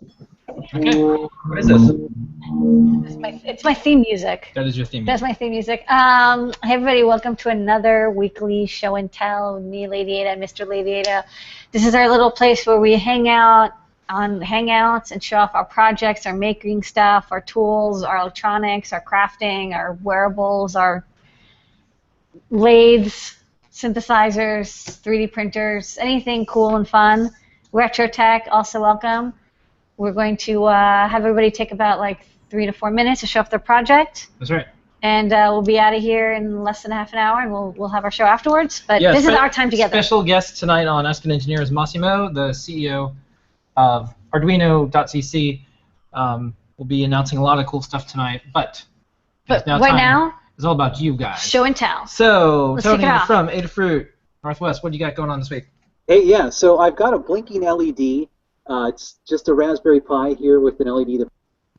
Okay. What is this? It's my theme music. That is your theme. That's my theme music. Hey everybody, welcome to another weekly show and tell with me, Lady Ada, and Mr. Lady Ada. This is our little place where we hang out on Hangouts and show off our projects, our making stuff, our tools, our electronics, our crafting, our wearables, our lathes, synthesizers, 3D printers, anything cool and fun. Retro tech, also welcome. We're going to have everybody take about like 3 to 4 minutes to show off their project. That's right. And we'll be out of here in less than half an hour, and we'll have our show afterwards. But this is our time together. Special guest tonight on Ask an Engineer is Massimo, the CEO of Arduino.cc. We'll be announcing a lot of cool stuff tonight, but right now it's all about you guys. Show and tell. So, Let's Tony from Adafruit Northwest, what do you got going on this week? Hey, yeah, so I've got a blinking LED. It's just a Raspberry Pi here with an LED the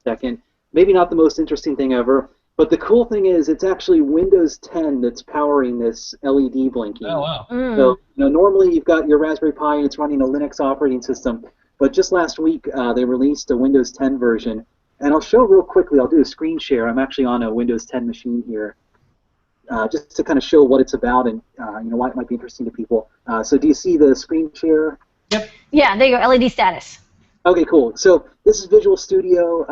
second. Maybe not the most interesting thing ever, but the cool thing is it's actually Windows 10 that's powering this LED blinking. Oh, wow. So, normally you've got your Raspberry Pi and it's running a Linux operating system, but just last week they released a Windows 10 version. And I'll show real quickly, I'll do a screen share. I'm actually on a Windows 10 machine here, just to kind of show what it's about and why it might be interesting to people. So do you see the screen share? Yep. Yeah, there you go, LED status. Okay, cool. So this is Visual Studio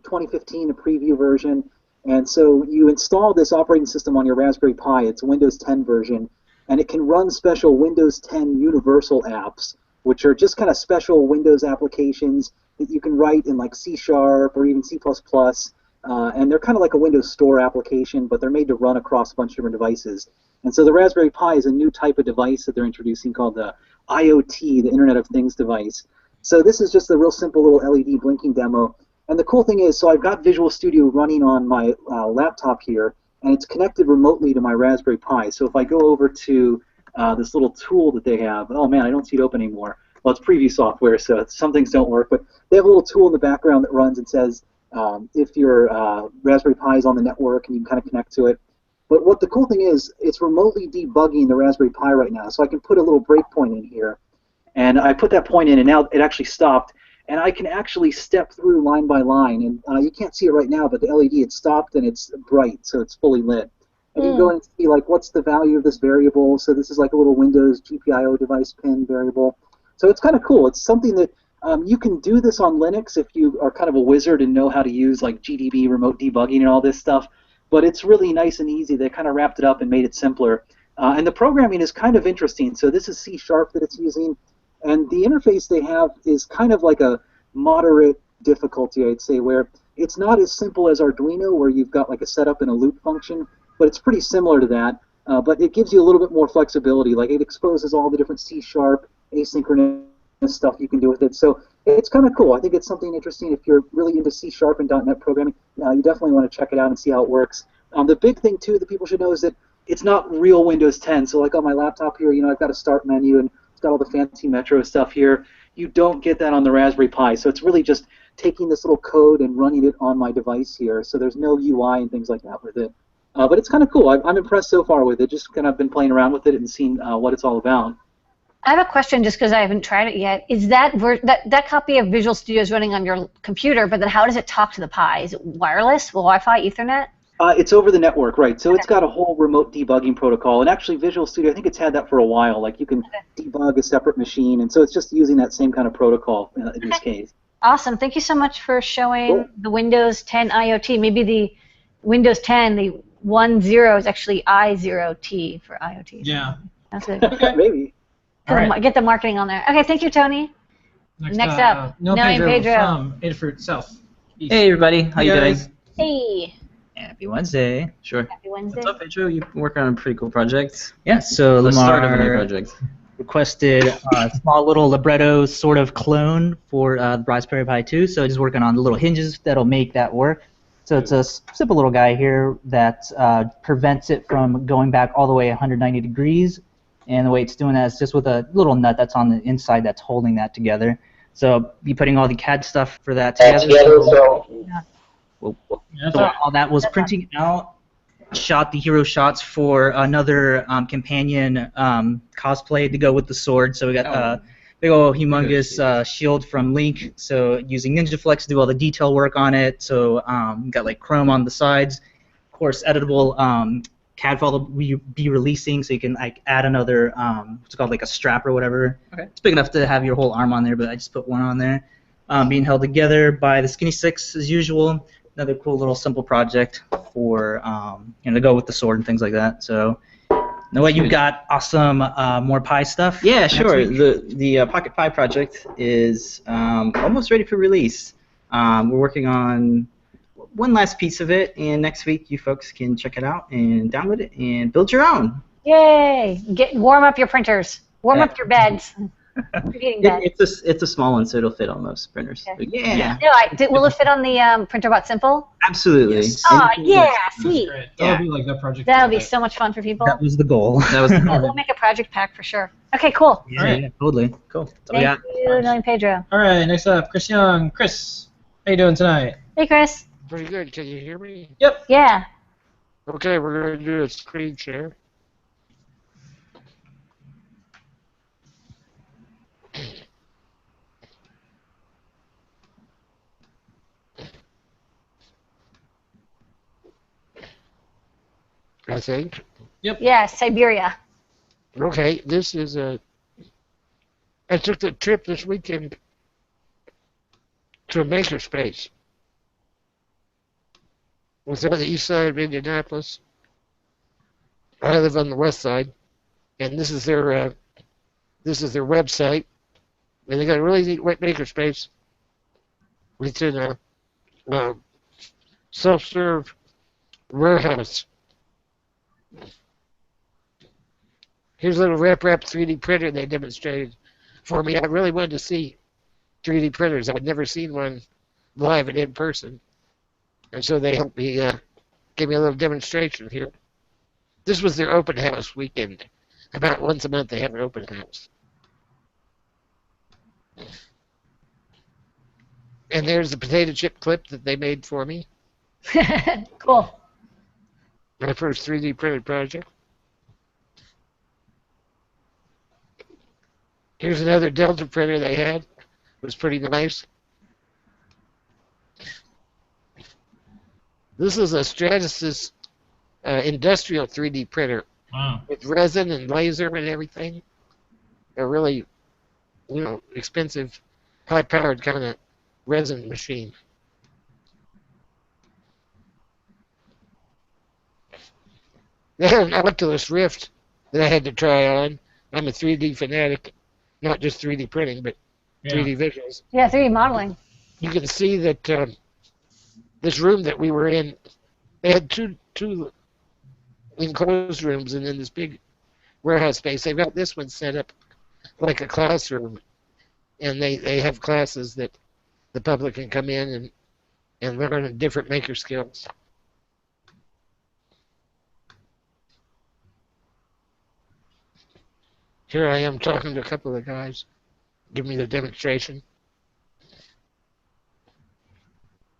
2015, a preview version. And so you install this operating system on your Raspberry Pi. It's a Windows 10 version. And it can run special Windows 10 universal apps, which are just kind of special Windows applications that you can write in like C# or even C++. And they're kind of like a Windows Store application, but they're made to run across a bunch of different devices. And so the Raspberry Pi is a new type of device that they're introducing called the IoT, the Internet of Things device. So this is just a real simple little LED blinking demo. And the cool thing is, so I've got Visual Studio running on my laptop here, and it's connected remotely to my Raspberry Pi. So if I go over to this little tool that they have, oh man, I don't see it open anymore. Well, it's preview software, so some things don't work, but they have a little tool in the background that runs and says if your Raspberry Pi is on the network, and you can kind of connect to it. But what the cool thing is, it's remotely debugging the Raspberry Pi right now, so I can put a little breakpoint in here. And I put that point in, and now it actually stopped. And I can actually step through line by line. And you can't see it right now, but the LED, it's stopped, and it's bright, so it's fully lit. And you can go in and see, like, what's the value of this variable. So this is like a little Windows GPIO device pin variable. So it's kind of cool. It's something that you can do this on Linux if you are kind of a wizard and know how to use, like, GDB, remote debugging, and all this stuff. But it's really nice and easy. They kind of wrapped it up and made it simpler. And the programming is kind of interesting. So this is C# that it's using. And the interface they have is kind of like a moderate difficulty, I'd say, where it's not as simple as Arduino, where you've got like a setup and a loop function, but it's pretty similar to that. But it gives you a little bit more flexibility. Like, it exposes all the different C# asynchronous stuff you can do with it. So it's kind of cool. I think it's something interesting. If you're really into C# and .NET programming, you definitely want to check it out and see how it works. The big thing, too, that people should know is that it's not real Windows 10. So like on my laptop here, I've got a start menu, and it's got all the fancy Metro stuff here. You don't get that on the Raspberry Pi. So it's really just taking this little code and running it on my device here. So there's no UI and things like that with it. But it's kind of cool. I'm impressed so far with it. Just kind of been playing around with it and seeing what it's all about. I have a question, just because I haven't tried it yet. Is that copy of Visual Studio is running on your computer, but then how does it talk to the Pi? Is it wireless? Will Wi-Fi, Ethernet? It's over the network, right? So it's got a whole remote debugging protocol, and actually Visual Studio, I think it's had that for a while. Like, you can debug a separate machine, and so it's just using that same kind of protocol in this case. Awesome. Thank you so much for showing the Windows 10 IoT. Maybe the Windows 10, the 10 is actually I0T for IoT. Yeah. That's it. Maybe. Get the marketing on there. Okay, thank you, Tony. Next up, no Pedro from Adafruit South. East. Hey everybody, how you doing? Hey. Happy Wednesday. Sure. Happy Wednesday. What's up, Pedro? You working on a pretty cool project? Yeah. So The start of a new Lamar project. requested a small little libretto sort of clone for the Raspberry Pi 2. So he's working on the little hinges that'll make that work. So it's a simple little guy here that prevents it from going back all the way 190 degrees. And the way it's doing that is just with a little nut that's on the inside that's holding that together. So be putting all the CAD stuff for that together. So all that was printing out. Shot the hero shots for another companion cosplay to go with the sword. So we got big old humongous shield from Link. So using NinjaFlex to do all the detail work on it. So got like chrome on the sides. Of course, editable CAD file will be releasing, so you can like add another what's called like a strap or whatever. Okay. It's big enough to have your whole arm on there, but I just put one on there. Being held together by the Skinny Six as usual. Another cool little simple project for to go with the sword and things like that. So, Noah, you've got awesome more Pi stuff. Yeah, sure. The Pocket Pi project is almost ready for release. We're working on one last piece of it, and next week you folks can check it out and download it and build your own. Yay! Warm up your printers. Warm up your beds. It's a small one, so it'll fit on most printers. Okay. Yeah. No, will it fit on the printer bot Simple? Absolutely. Yes. Oh, yeah, sweet. That'll be like the project. That'll be so much fun for people. That was the goal. We'll make a project pack for sure. Okay, cool. Yeah, totally. Cool. Thank you, Nolan Pedro. All right, next up, Chris Young. Chris, how you doing tonight? Hey, Chris. Pretty good. Can you hear me? Yep. Yeah. Okay, we're going to do a screen share. I think. Yep. Yeah, Siberia. Okay, this is I took the trip this weekend to a makerspace. It's on the east side of Indianapolis. I live on the west side, and this is their website. And they got a really neat makerspace. It's in a self-serve warehouse. Here's a little RepRap 3D printer they demonstrated for me. I really wanted to see 3D printers. I'd never seen one live and in person. And so they helped me, give me a little demonstration here. This was their open house weekend. About once a month they have an open house. And there's the potato chip clip that they made for me. Cool. My first 3D printed project. Here's another Delta printer they had. It was pretty nice. This is a Stratasys industrial 3D printer. Wow. With resin and laser and everything. A really, expensive, high-powered kind of resin machine. They had an Oculus Rift that I had to try on. I'm a 3D fanatic, not just 3D printing, but 3D visuals. Yeah, 3D modeling. You can see that this room that we were in, they had two enclosed rooms, and then this big warehouse space. They've got this one set up like a classroom, and they have classes that the public can come in and learn different maker skills. Here I am talking to a couple of guys, giving me the demonstration.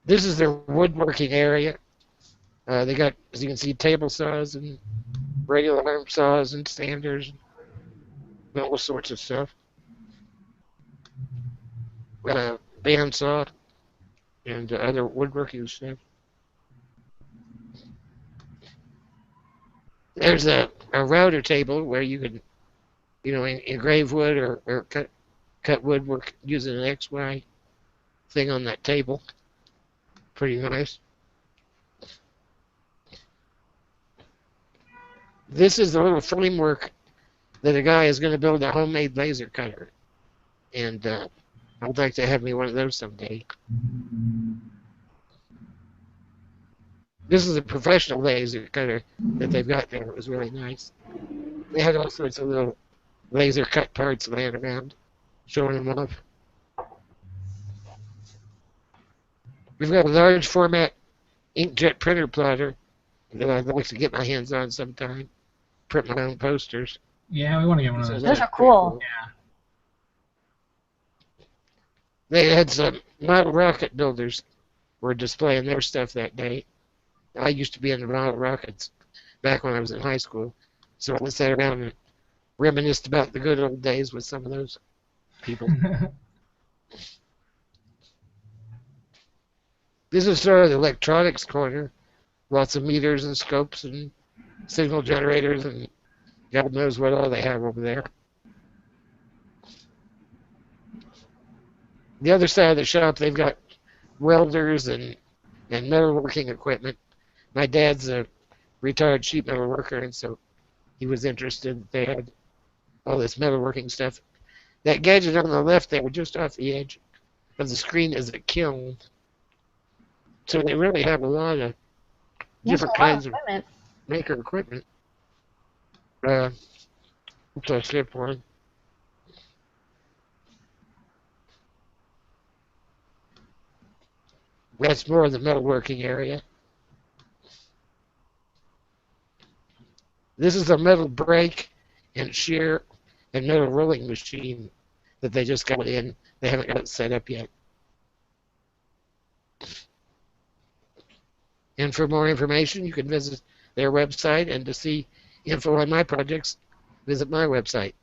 This is their woodworking area. They got, as you can see, table saws and regular arm saws and sanders and all sorts of stuff. Got a bandsaw and other woodworking stuff. There's a router table where you can, engrave wood or cut woodwork using an XY thing on that table. Pretty nice. This is the little framework that a guy is going to build a homemade laser cutter. And I'd like to have me one of those someday. This is a professional laser cutter that they've got there. It was really nice. They had all sorts of little laser cut parts laying around, showing them off. We've got a large format inkjet printer plotter that I'd like to get my hands on sometime. Print my own posters. Yeah, we want to get one of those. Those are cool. Yeah. They had some model rocket builders were displaying their stuff that day. I used to be into model rockets back when I was in high school, so I sat around and reminisced about the good old days with some of those people. This is sort of the electronics corner. Lots of meters and scopes and signal generators and God knows what all they have over there. The other side of the shop, they've got welders and metalworking equipment. My dad's a retired sheet metal worker, and so he was interested. They had all this metalworking stuff. That gadget on the left there, just off the edge of the screen, is a kiln. So they really have a lot of different kinds of maker equipment. So I skipped one. That's more of the metalworking area. This is a metal brake and shear and metal rolling machine that they just got in. They haven't got it set up yet. And for more information, you can visit their website, and to see info on my projects, visit my website.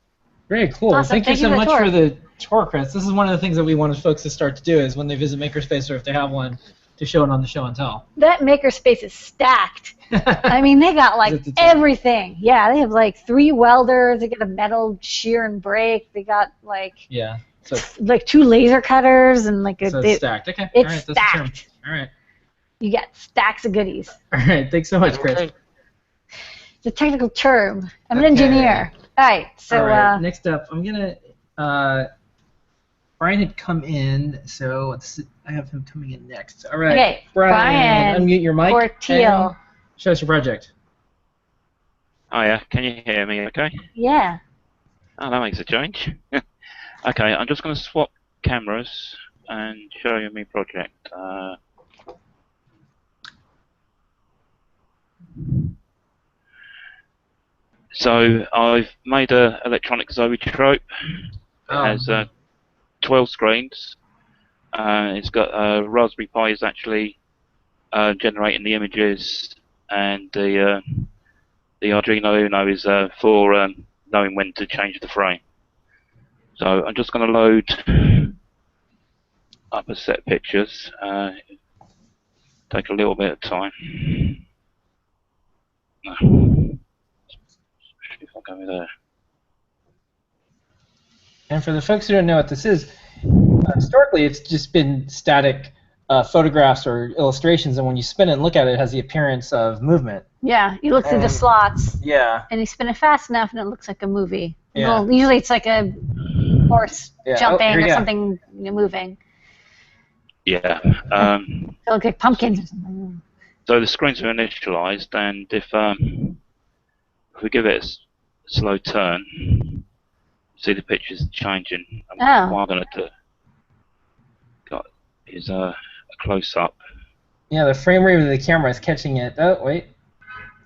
Very cool. Awesome. Thank you so for the much tour. for the tour, Chris. This is one of the things that we wanted folks to start to do is when they visit Makerspace or if they have one, to show it on the show and tell. That makerspace is stacked. I mean, they got like everything. Yeah, they have like 3 welders. They got a metal shear and brake. They got like like 2 laser cutters and like a. So it's stacked. Okay. It's all right, that's stacked. All right. You got stacks of goodies. All right. Thanks so much, Chris. It's a technical term. I'm an engineer. All right. So all right, next up, I'm gonna. Brian had come in, so I have him coming in next. All right. Okay, Brian, unmute your mic. Portillo. And show us your project. Oh yeah, can you hear me okay? Yeah. Oh, that makes a change. Okay, I'm just going to swap cameras and show you my project. So I've made a electronic zoetrope. It has 12 screens. It's got Raspberry Pi is actually generating the images, and the Arduino Uno is for knowing when to change the frame. So I'm just going to load up a set of pictures. Take a little bit of time. If I go there. And for the folks who don't know what this is, historically it's just been static photographs or illustrations, and when you spin it and look at it, it has the appearance of movement. Yeah, you look through the slots. Yeah. And you spin it fast enough, and it looks like a movie. Yeah. Well, usually it's like a horse jumping here you or go. something moving. Yeah. They look like pumpkins or something. So the screens are initialized, and if we give it a slow turn, see the pictures changing. What I'm going to do is a close-up. Yeah, the frame rate of the camera is catching it. Oh, wait.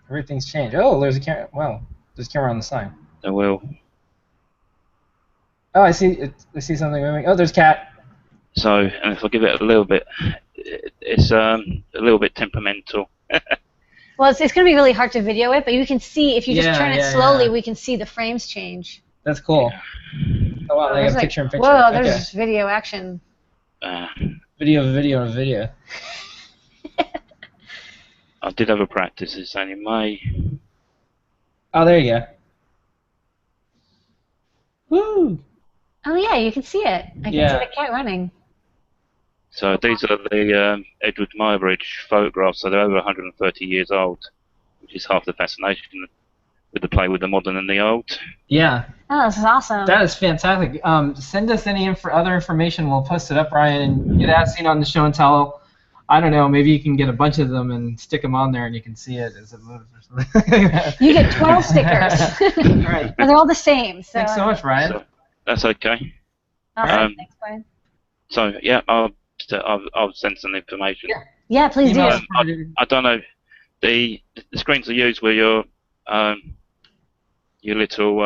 Everything's changed. Oh, there's a camera. Wow. There's a camera on the side. I will. Oh, I see. I see something moving. Oh, there's cat. So, and if I give it a little bit, it's a little bit temperamental. Well, it's going to be really hard to video it, but you can see, if you just turn it slowly, we can see the frames change. That's cool. Oh, wow, they have picture in picture. Whoa, there's video action. Video of a video of a video. I did have a practice, it's only May. Oh, there you go. Woo! Oh, yeah, you can see it. I can see the cat running. So these are the Edward Muybridge photographs, so they're over 130 years old, which is half the fascination with the play with the modern and the old. Yeah. Oh, this is awesome. That is fantastic. Send us any other information. We'll post it up, Ryan, and get as seen on the show and tell. I don't know, maybe you can get a bunch of them and stick them on there and you can see it as it moves or something. You get 12 stickers. Right. And they're all the same. So. Thanks so much, Ryan. So, that's okay. Awesome. Thanks, Brian. So, yeah, I'll send some information. Yeah, please do. I don't know. The screens are used with your little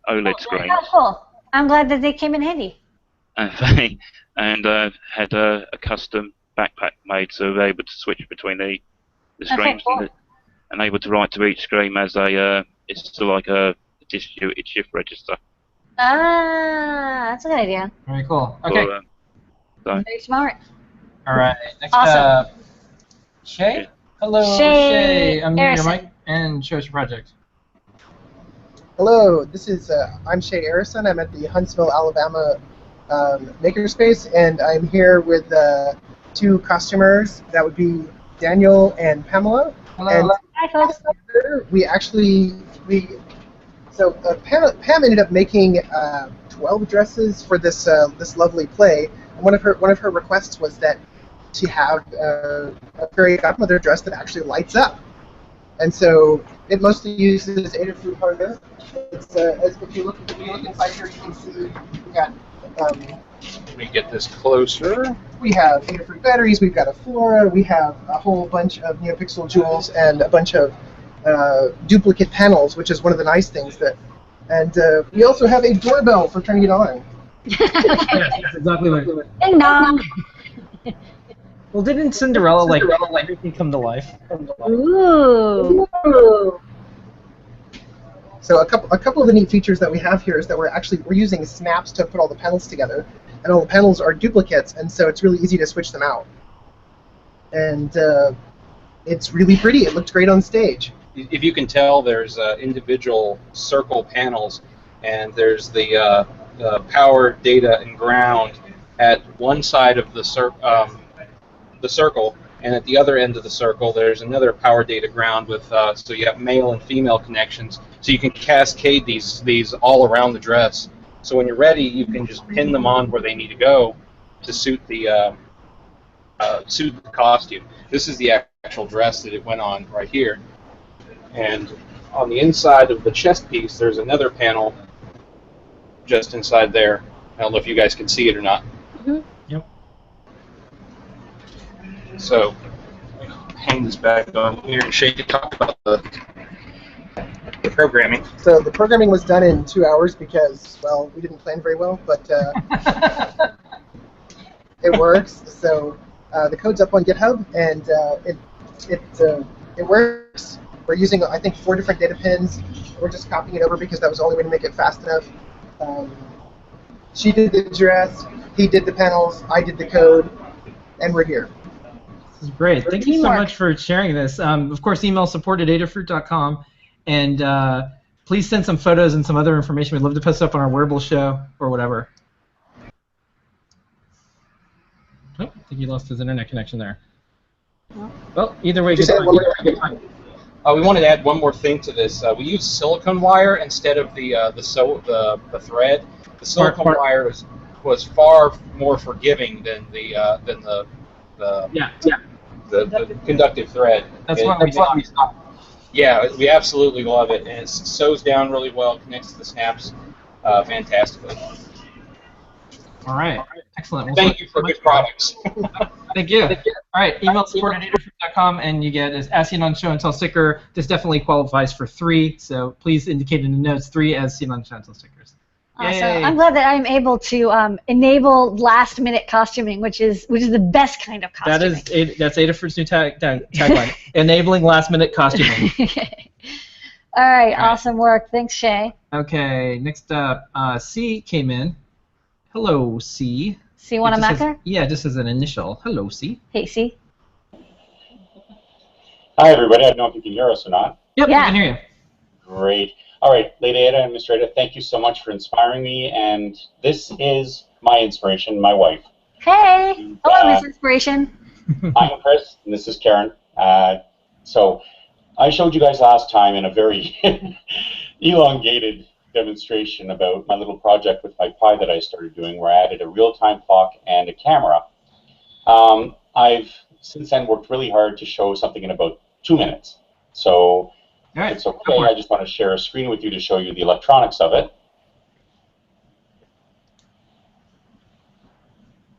OLED screens. Oh, cool. I'm glad that they came in handy. And had a custom backpack made, so they're able to switch between the screens, cool. and able to write to each screen as a it's still like a distributed shift register. Ah, that's a good idea. Very cool. Okay. For, so, Very smart. All right. Next Awesome. up, Shay. Yeah. Hello, Shay Unmute your Harrison. mic and show us your project. Hello, I'm Shay Harrison. I'm at the Huntsville, Alabama Makerspace, and I'm here with two customers. That would be Daniel and Pamela. Hello. And Hi, folks. Pam ended up making 12 dresses for this lovely play. And one of her requests was that she have a fairy godmother dress that actually lights up. And so it mostly uses Adafruit hardware. It's if you look inside here, you can see we got. Let me get this closer. We have Adafruit batteries. We've got a Flora. We have a whole bunch of NeoPixel jewels and a bunch of duplicate panels, which is one of the nice things that. And we also have a doorbell for turning it on. That's exactly what. Ding dong. Well, didn't Cinderella like everything come to life? Ooh. So a couple of the neat features that we have here is that we're using snaps to put all the panels together, and all the panels are duplicates, and so it's really easy to switch them out. And it's really pretty. It looked great on stage. If you can tell, there's individual circle panels, and there's the power, data, and ground at one side of the circle, and at the other end of the circle, there's another power, data, ground with so you have male and female connections. So you can cascade these all around the dress. So when you're ready, you can just pin them on where they need to go to suit the costume. This is the actual dress that it went on right here. And on the inside of the chest piece, there's another panel just inside there. I don't know if you guys can see it or not. Mm-hmm. Yep. So, hang this back on here and Shay can talk about the programming. So the programming was done in 2 hours because, well, we didn't plan very well, but it works. So the code's up on GitHub, and it works. We're using, I think, 4 different data pins. We're just copying it over because that was the only way to make it fast enough. She did the dress, he did the panels, I did the code, and we're here. This is great. Thank you so much for sharing this. Of course, email support@adafruit.com, and please send some photos and some other information. We'd love to post it up on our wearable show or whatever. Oh, I think he lost his internet connection there. Well, either way, good time. We wanted to add one more thing to this. We used silicone wire instead of the thread. The silicone wire was far more forgiving than the conductive thread. That's what we thought. Yeah, we absolutely love it, and it sews down really well, connects to the snaps fantastically. All right, excellent. Well, Thank you for good products. Thank you. All right, email support@adafruit.com, and you get as seen on show and tell sticker. This definitely qualifies for 3, so please indicate in the notes 3 as seen on show and tell stickers. Awesome. Yay. I'm glad that I'm able to enable last-minute costuming, which is the best kind of costuming. That's Adafruit's new tagline: enabling last-minute costuming. All right, awesome work. Thanks, Shay. Okay, next up, C came in. Hello, C. C Wanamaker? Yeah, just as an initial. Hello, C. Hey, C. Hi, everybody. I don't know if you can hear us or not. Yep, Yeah. I can hear you. Great. All right, Lady Ada, Administrator, thank you so much for inspiring me, and this is my inspiration, my wife. Hey! Hello, Miss Inspiration. I'm Chris, and this is Karen. So I showed you guys last time in a very elongated demonstration about my little project with my Pi that I started doing, where I added a real-time clock and a camera. I've since then worked really hard to show something in about 2 minutes. So it's okay, I just want to share a screen with you to show you the electronics of it.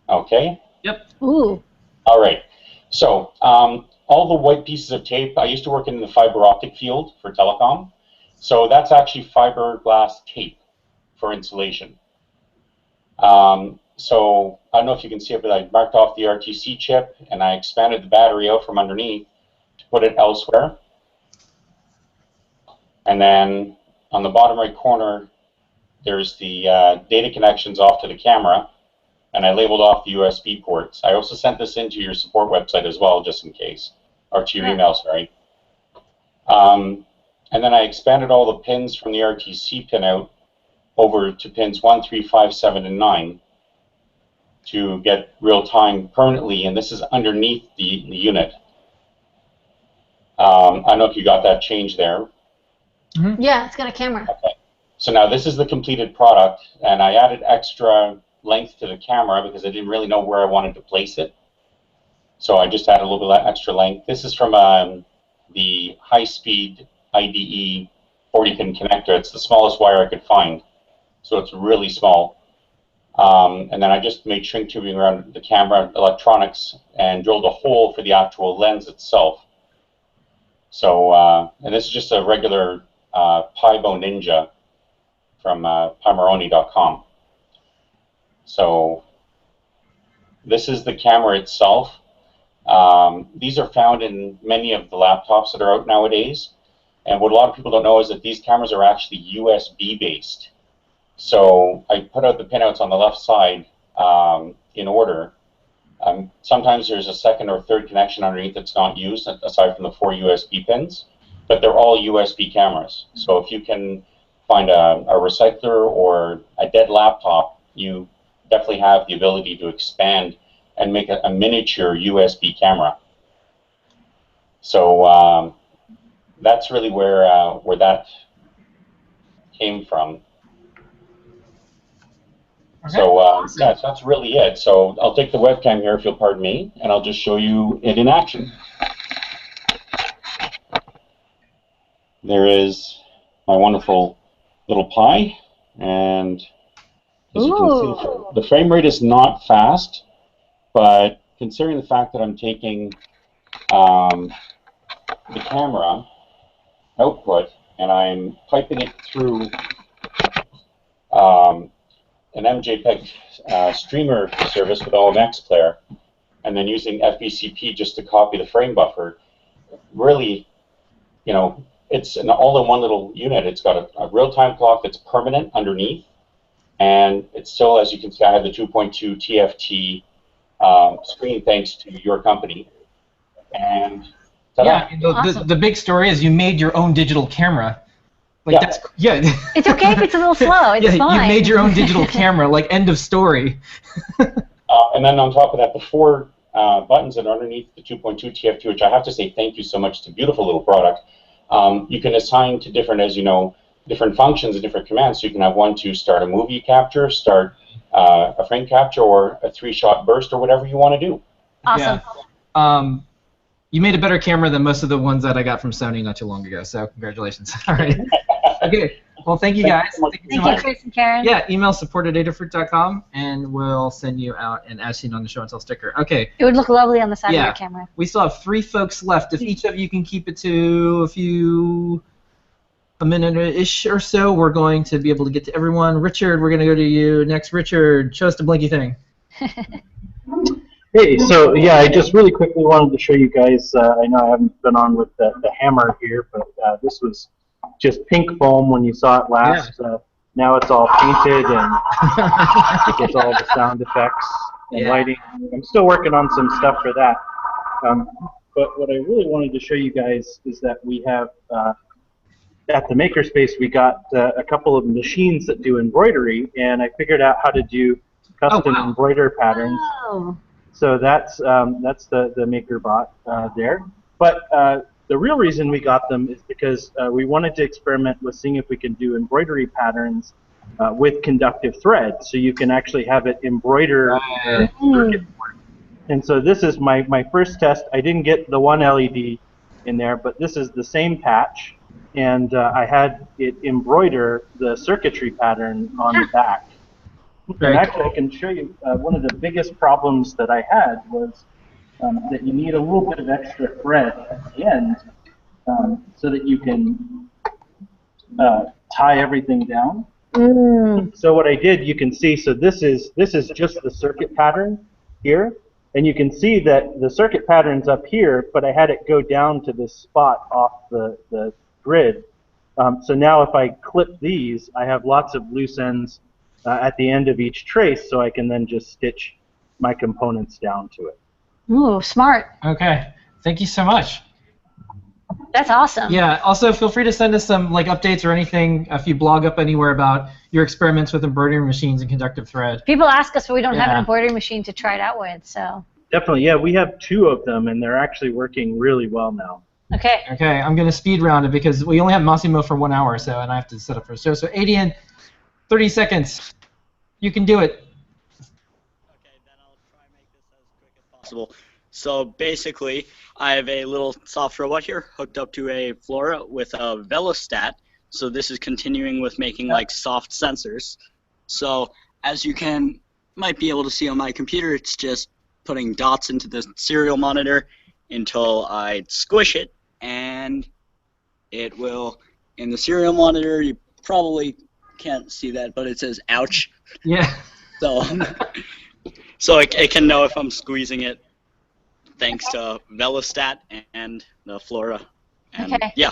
Okay. Yep. Ooh. All right. So all the white pieces of tape, I used to work in the fiber optic field for telecom. So that's actually fiberglass tape for insulation. So I don't know if you can see it, but I marked off the RTC chip and I expanded the battery out from underneath to put it elsewhere. And then on the bottom right corner, there's the data connections off to the camera, and I labeled off the USB ports. I also sent this into your support website as well, just in case, or to your email, sorry. And then I expanded all the pins from the RTC pinout over to pins 1, 3, 5, 7, and 9 to get real-time permanently, and this is underneath the unit. I don't know if you got that change there. Mm-hmm. Yeah, it's got a camera. Okay. So now this is the completed product, and I added extra length to the camera because I didn't really know where I wanted to place it. So I just added a little bit of extra length. This is from the high-speed IDE 40-pin connector. It's the smallest wire I could find, so it's really small. And then I just made shrink tubing around the camera electronics and drilled a hole for the actual lens itself. So, and this is just a regular Pibo Ninja from Pomeroni.com. So this is the camera itself. These are found in many of the laptops that are out nowadays. And what a lot of people don't know is that these cameras are actually USB based. So I put out the pinouts on the left side in order. Sometimes there's a second or third connection underneath that's not used, aside from the 4 USB pins, but they're all USB cameras. So if you can find a recycler or a dead laptop, you definitely have the ability to expand and make a miniature USB camera. So that's really where that came from. Okay. So awesome. Yeah, so that's really it. So I'll take the webcam here, if you'll pardon me, and I'll just show you it in action. There is my wonderful little Pi, and as you can see, the frame rate is not fast, but considering the fact that I'm taking the camera output and I'm piping it through an MJPEG streamer service with OMX player, and then using FBCP just to copy the frame buffer, really, you know, it's an all-in-one little unit. It's got a real-time clock that's permanent underneath, and it's still, as you can see, I have the 2.2 TFT screen thanks to your company. And yeah, the big story is you made your own digital camera. Like yeah. That's, yeah. It's okay if it's a little slow. It's fine. You made your own digital camera. Like, end of story. And then on top of that, the 4 buttons that are underneath the 2.2 TFT, which I have to say thank you so much. It's a beautiful little product. You can assign to different, as you know, different functions and different commands. So you can have one to start a movie capture, start a frame capture, or a 3-shot burst, or whatever you want to do. Awesome. Yeah. You made a better camera than most of the ones that I got from Sony not too long ago, so congratulations. All right. Okay. Well, thank you guys. Thank you, Chris and Karen. Yeah, email support@adafruit.com, and we'll send you out an as seen on the show and tell sticker. Okay. It would look lovely on the side of your camera. We still have 3 folks left. If each of you can keep it to a minute-ish or so, we're going to be able to get to everyone. Richard, we're going to go to you next. Richard, show us the blinky thing. Hey, so yeah, I just really quickly wanted to show you guys, I know I haven't been on with the hammer here, but this was just pink foam when you saw it last. Yeah. Now it's all painted and it gets all the sound effects and lighting. I'm still working on some stuff for that. But what I really wanted to show you guys is that we have, at the Makerspace, we got a couple of machines that do embroidery, and I figured out how to do custom embroider patterns. Oh. So that's the MakerBot there. But the real reason we got them is because we wanted to experiment with seeing if we can do embroidery patterns with conductive thread, so you can actually have it embroider circuit board. And so this is my first test. I didn't get the 1 LED in there, but this is the same patch, and I had it embroider the circuitry pattern on the back. And actually, I can show you one of the biggest problems that I had was that you need a little bit of extra thread at the end so that you can tie everything down. So what I did, you can see, so this is just the circuit pattern here, and you can see that the circuit pattern's up here, but I had it go down to this spot off the grid, So now if I clip these, I have lots of loose ends at the end of each trace, so I can then just stitch my components down to it. Ooh, smart. Okay. Thank you so much. That's awesome. Yeah. Also, feel free to send us some like updates or anything if you blog up anywhere about your experiments with embroidery machines and conductive thread. People ask us, but we don't have an Yeah. embroidery machine to try it out with, so. Definitely, yeah. We have 2 of them, and they're actually working really well now. Okay. Okay, I'm going to speed round it because we only have Massimo for 1 hour or so, and I have to set up for a show. So 80 in 30 seconds. You can do it. Okay, then I'll try and make this as quick as possible. So basically, I have a little soft robot here hooked up to a Flora with a Velostat. So this is continuing with making like soft sensors. So as you might be able to see on my computer, it's just putting dots into the serial monitor until I squish it, and it will, in the serial monitor, you probably can't see that, but it says ouch. Yeah. So it can know if I'm squeezing it thanks to Velostat and the Flora. And Okay. Yeah.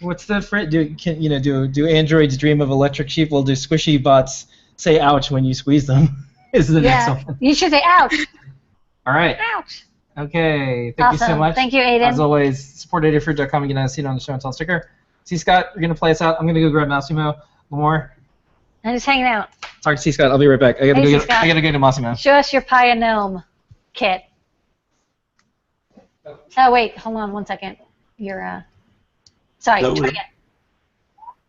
What's the phrase? Do androids dream of electric sheep? Well, do squishy bots say ouch when you squeeze them? Is the next one. You should say ouch. All right. Ouch. Okay. Thank you so Awesome. much. Thank you, Aiden. As always, support Adafruit.com. You can see it on the show and tell sticker. See, Scott, you're going to play us out. I'm going to go grab Massimo. Lamore. I'm just hanging out. Talk to Scott. I'll be right back. I gotta go to Massimo. Show us your Pia Gnome kit. Oh, wait. Hold on 1 second. You're, sorry. So, Try again.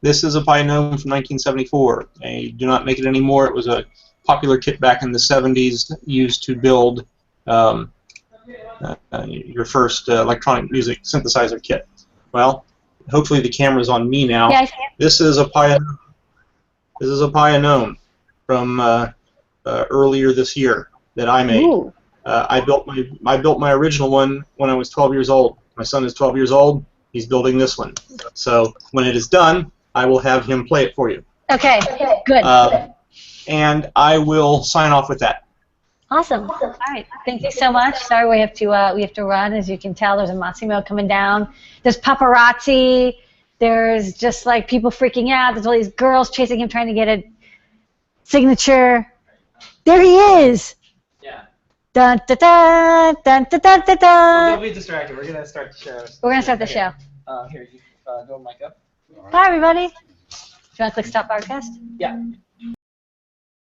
This is a Pia Gnome from 1974. They do not make it anymore. It was a popular kit back in the 70s used to build your first electronic music synthesizer kit. Well, hopefully the camera's on me now. Yeah, I see it. This is a Pia Gnome from earlier this year that I made. Ooh. I built my original one when I was 12 years old. My son is 12 years old. He's building this one. So when it is done, I will have him play it for you. Okay. Good. And I will sign off with that. Awesome. All right. Thank you so much. Sorry we have to run. As you can tell, there's a Massimo coming down. There's paparazzi. There's just like people freaking out. There's all these girls chasing him, trying to get a signature. There he is. Yeah. Dun dun dun dun dun dun dun. Don't be distracted. We're gonna start the show. We're gonna start the show. Here, you go mic up. Bye, everybody. Do you want to click stop broadcast? Yeah.